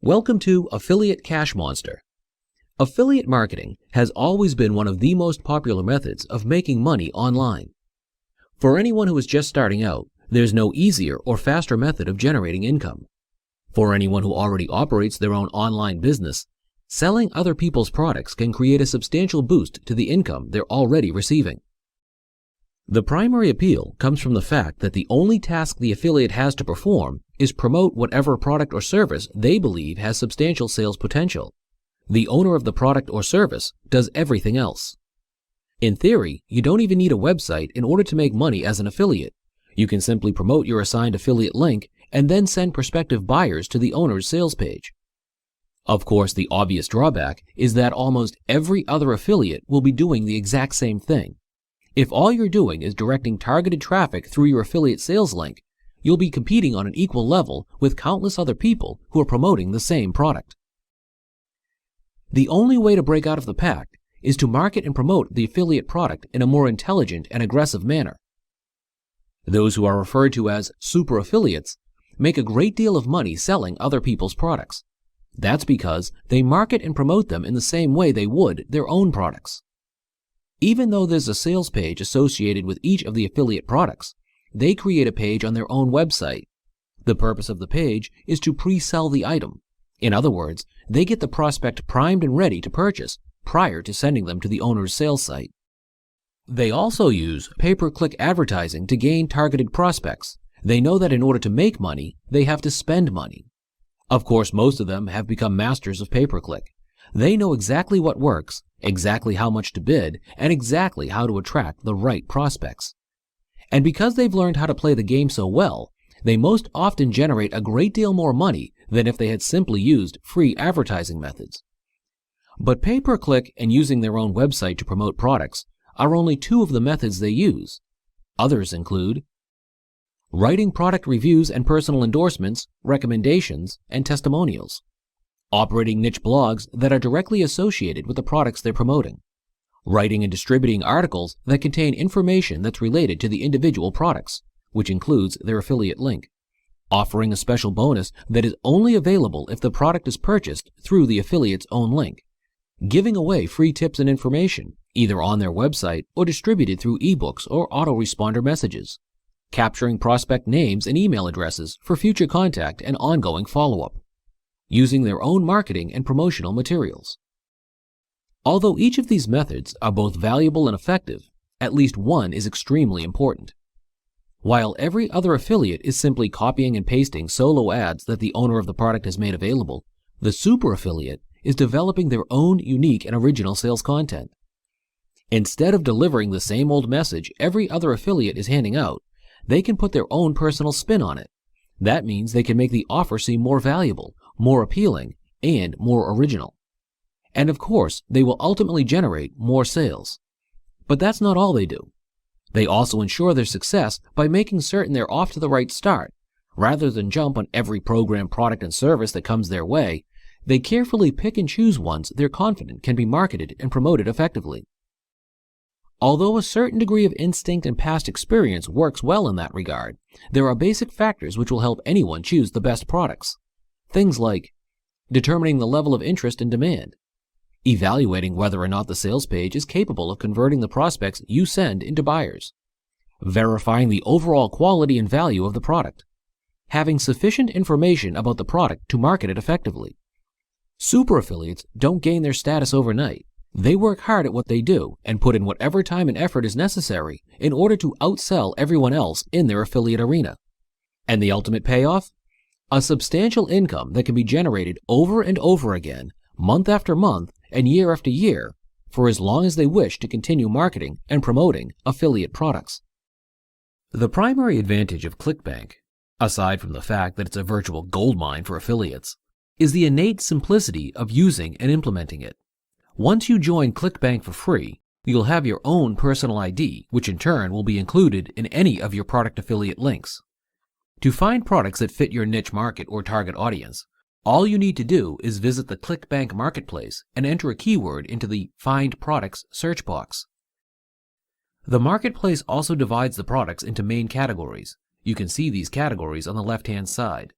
Welcome to Affiliate Cash Monster. Affiliate marketing has always been one of the most popular methods of making money online. For anyone who is just starting out, there's no easier or faster method of generating income. For anyone who already operates their own online business, selling other people's products can create a substantial boost to the income they're already receiving. The primary appeal comes from the fact that the only task the affiliate has to perform is promote whatever product or service they believe has substantial sales potential. The owner of the product or service does everything else. In theory, you don't even need a website in order to make money as an affiliate. You can simply promote your assigned affiliate link and then send prospective buyers to the owner's sales page. Of course, the obvious drawback is that almost every other affiliate will be doing the exact same thing. If all you're doing is directing targeted traffic through your affiliate sales link, you'll be competing on an equal level with countless other people who are promoting the same product. The only way to break out of the pack is to market and promote the affiliate product in a more intelligent and aggressive manner. Those who are referred to as super affiliates make a great deal of money selling other people's products. That's because they market and promote them in the same way they would their own products. Even though there's a sales page associated with each of the affiliate products, they create a page on their own website. The purpose of the page is to pre-sell the item. In other words, they get the prospect primed and ready to purchase prior to sending them to the owner's sales site. They also use pay-per-click advertising to gain targeted prospects. They know that in order to make money, they have to spend money. Of course, most of them have become masters of pay-per-click. They know exactly what works, exactly how much to bid, and exactly how to attract the right prospects. And because they've learned how to play the game so well, they most often generate a great deal more money than if they had simply used free advertising methods. But pay-per-click and using their own website to promote products are only two of the methods they use. Others include writing product reviews and personal endorsements, recommendations, and testimonials, operating niche blogs that are directly associated with the products they're promoting, writing and distributing articles that contain information that's related to the individual products, which includes their affiliate link, offering a special bonus that is only available if the product is purchased through the affiliate's own link, giving away free tips and information, either on their website or distributed through ebooks or autoresponder messages, capturing prospect names and email addresses for future contact and ongoing follow-up, using their own marketing and promotional materials. Although each of these methods are both valuable and effective, at least one is extremely important. While every other affiliate is simply copying and pasting solo ads that the owner of the product has made available, the super affiliate is developing their own unique and original sales content. Instead of delivering the same old message every other affiliate is handing out, they can put their own personal spin on it. That means they can make the offer seem more valuable, more appealing, and more original. And of course, they will ultimately generate more sales. But that's not all they do. They also ensure their success by making certain they're off to the right start. Rather than jump on every program, product, and service that comes their way, they carefully pick and choose ones they're confident can be marketed and promoted effectively. Although a certain degree of instinct and past experience works well in that regard, there are basic factors which will help anyone choose the best products. Things like determining the level of interest and demand, evaluating whether or not the sales page is capable of converting the prospects you send into buyers, verifying the overall quality and value of the product, having sufficient information about the product to market it effectively. Super affiliates don't gain their status overnight. They work hard at what they do and put in whatever time and effort is necessary in order to outsell everyone else in their affiliate arena. And the ultimate payoff? A substantial income that can be generated over and over again, month after month and year after year, for as long as they wish to continue marketing and promoting affiliate products. The primary advantage of ClickBank, aside from the fact that it's a virtual goldmine for affiliates, is the innate simplicity of using and implementing it. Once you join ClickBank for free, you'll have your own personal ID, which in turn will be included in any of your product affiliate links. To find products that fit your niche market or target audience, all you need to do is visit the ClickBank Marketplace and enter a keyword into the Find Products search box. The marketplace also divides the products into main categories. You can see these categories on the left-hand side.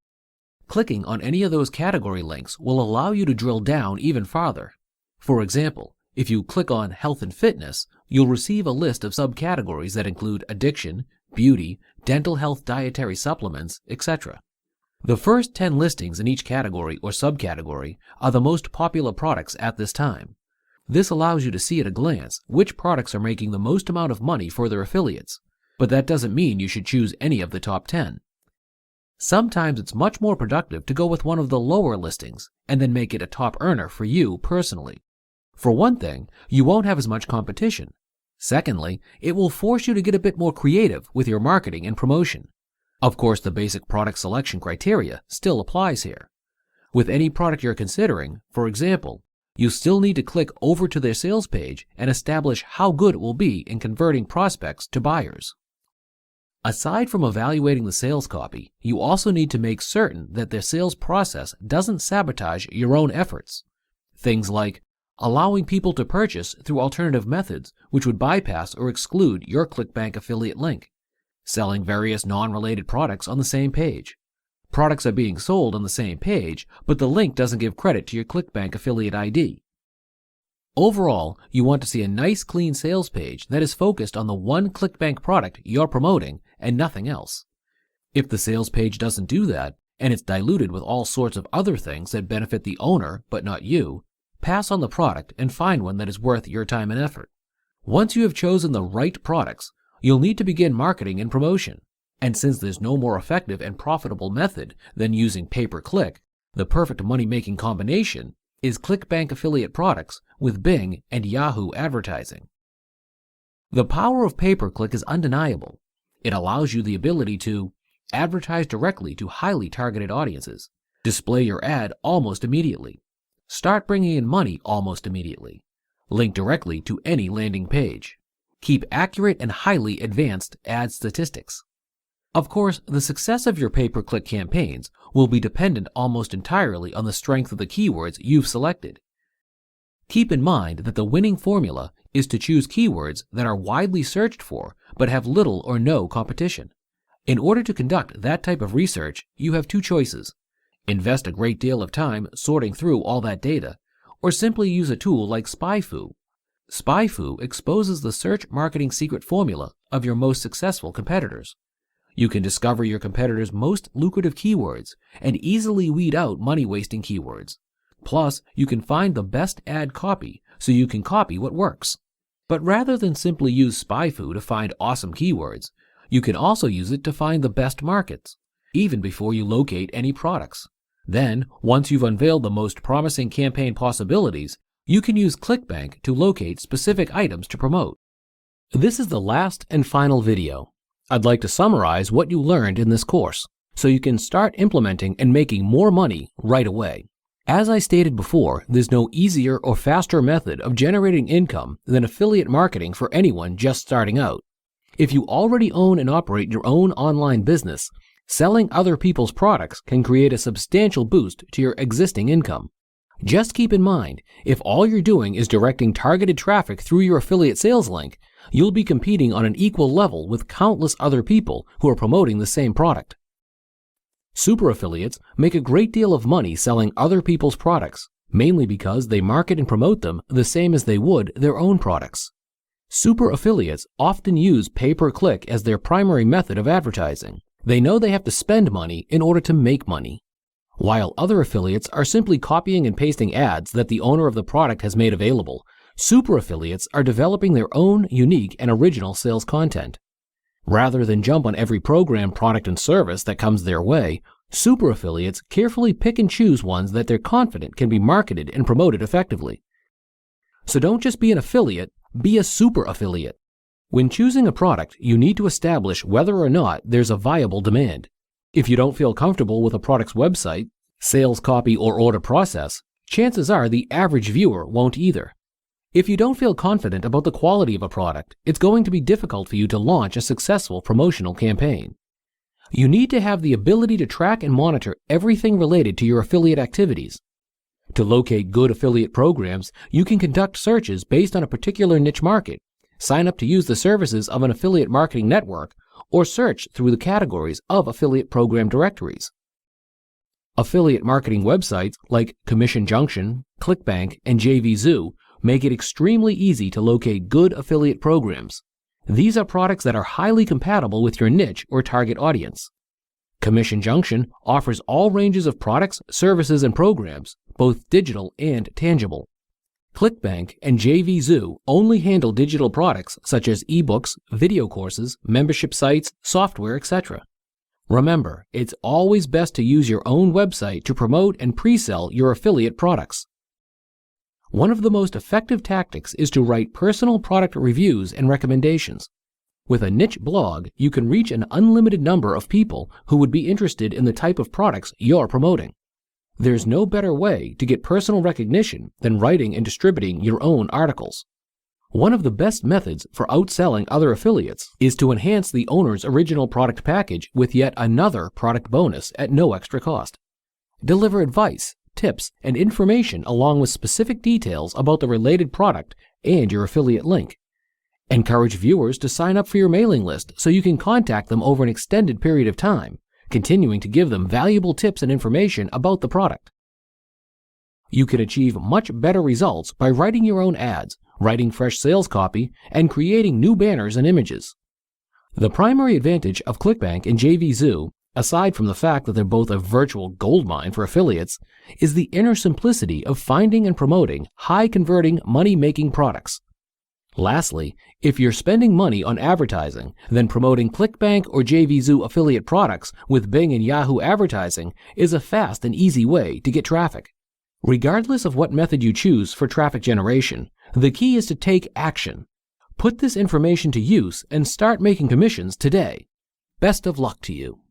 Clicking on any of those category links will allow you to drill down even farther. For example, if you click on health and fitness, you'll receive a list of subcategories that include addiction, beauty, dental health, dietary supplements, etc. The first 10 listings in each category or subcategory are the most popular products at this time. This allows you to see at a glance which products are making the most amount of money for their affiliates, but that doesn't mean you should choose any of the top 10. Sometimes it's much more productive to go with one of the lower listings and then make it a top earner for you personally. For one thing, you won't have as much competition. Secondly, it will force you to get a bit more creative with your marketing and promotion. Of course, the basic product selection criteria still applies here. With any product you're considering, for example, you still need to click over to their sales page and establish how good it will be in converting prospects to buyers. Aside from evaluating the sales copy, you also need to make certain that their sales process doesn't sabotage your own efforts. Things like allowing people to purchase through alternative methods which would bypass or exclude your ClickBank affiliate link, selling various non-related products on the same page. Products are being sold on the same page, but the link doesn't give credit to your ClickBank affiliate ID. Overall, you want to see a nice clean sales page that is focused on the one ClickBank product you're promoting and nothing else. If the sales page doesn't do that, and it's diluted with all sorts of other things that benefit the owner but not you, pass on the product and find one that is worth your time and effort. Once you have chosen the right products, you'll need to begin marketing and promotion. And since there's no more effective and profitable method than using pay-per-click, the perfect money-making combination is ClickBank affiliate products with Bing and Yahoo advertising. The power of pay-per-click is undeniable. It allows you the ability to advertise directly to highly targeted audiences, display your ad almost immediately, start bringing in money almost immediately, link directly to any landing page, keep accurate and highly advanced ad statistics. Of course, the success of your pay-per-click campaigns will be dependent almost entirely on the strength of the keywords you've selected. Keep in mind that the winning formula is to choose keywords that are widely searched for but have little or no competition. In order to conduct that type of research, you have two choices: invest a great deal of time sorting through all that data, or simply use a tool like SpyFu. SpyFu exposes the search marketing secret formula of your most successful competitors. You can discover your competitors' most lucrative keywords and easily weed out money-wasting keywords. Plus, you can find the best ad copy so you can copy what works. But rather than simply use SpyFu to find awesome keywords, you can also use it to find the best markets, even before you locate any products. Then, once you've unveiled the most promising campaign possibilities, you can use ClickBank to locate specific items to promote. This is the last and final video. I'd like to summarize what you learned in this course, so you can start implementing and making more money right away. As I stated before, there's no easier or faster method of generating income than affiliate marketing for anyone just starting out. If you already own and operate your own online business, selling other people's products can create a substantial boost to your existing income. Just keep in mind, if all you're doing is directing targeted traffic through your affiliate sales link, you'll be competing on an equal level with countless other people who are promoting the same product. Super affiliates make a great deal of money selling other people's products, mainly because they market and promote them the same as they would their own products. Super affiliates often use pay-per-click as their primary method of advertising. They know they have to spend money in order to make money. While other affiliates are simply copying and pasting ads that the owner of the product has made available, super affiliates are developing their own unique and original sales content. Rather than jump on every program, product, and service that comes their way, super affiliates carefully pick and choose ones that they're confident can be marketed and promoted effectively. So don't just be an affiliate, be a super affiliate. When choosing a product, you need to establish whether or not there's a viable demand. If you don't feel comfortable with a product's website, sales copy, or order process, chances are the average viewer won't either. If you don't feel confident about the quality of a product, it's going to be difficult for you to launch a successful promotional campaign. You need to have the ability to track and monitor everything related to your affiliate activities. To locate good affiliate programs, you can conduct searches based on a particular niche market, sign up to use the services of an affiliate marketing network, or search through the categories of affiliate program directories. Affiliate marketing websites like Commission Junction, ClickBank, and JVZoo make it extremely easy to locate good affiliate programs. These are products that are highly compatible with your niche or target audience. Commission Junction offers all ranges of products, services, and programs, both digital and tangible. ClickBank and JVZoo only handle digital products such as ebooks, video courses, membership sites, software, etc. Remember, it's always best to use your own website to promote and pre-sell your affiliate products. One of the most effective tactics is to write personal product reviews and recommendations. With a niche blog, you can reach an unlimited number of people who would be interested in the type of products you're promoting. There's no better way to get personal recognition than writing and distributing your own articles. One of the best methods for outselling other affiliates is to enhance the owner's original product package with yet another product bonus at no extra cost. Deliver advice, tips, and information along with specific details about the related product and your affiliate link. Encourage viewers to sign up for your mailing list so you can contact them over an extended period of time, continuing to give them valuable tips and information about the product. You can achieve much better results by writing your own ads, writing fresh sales copy, and creating new banners and images. The primary advantage of ClickBank and JVZoo, aside from the fact that they're both a virtual goldmine for affiliates, is the inner simplicity of finding and promoting high-converting, money-making products. Lastly, if you're spending money on advertising, then promoting ClickBank or JVZoo affiliate products with Bing and Yahoo advertising is a fast and easy way to get traffic. Regardless of what method you choose for traffic generation, the key is to take action. Put this information to use and start making commissions today. Best of luck to you.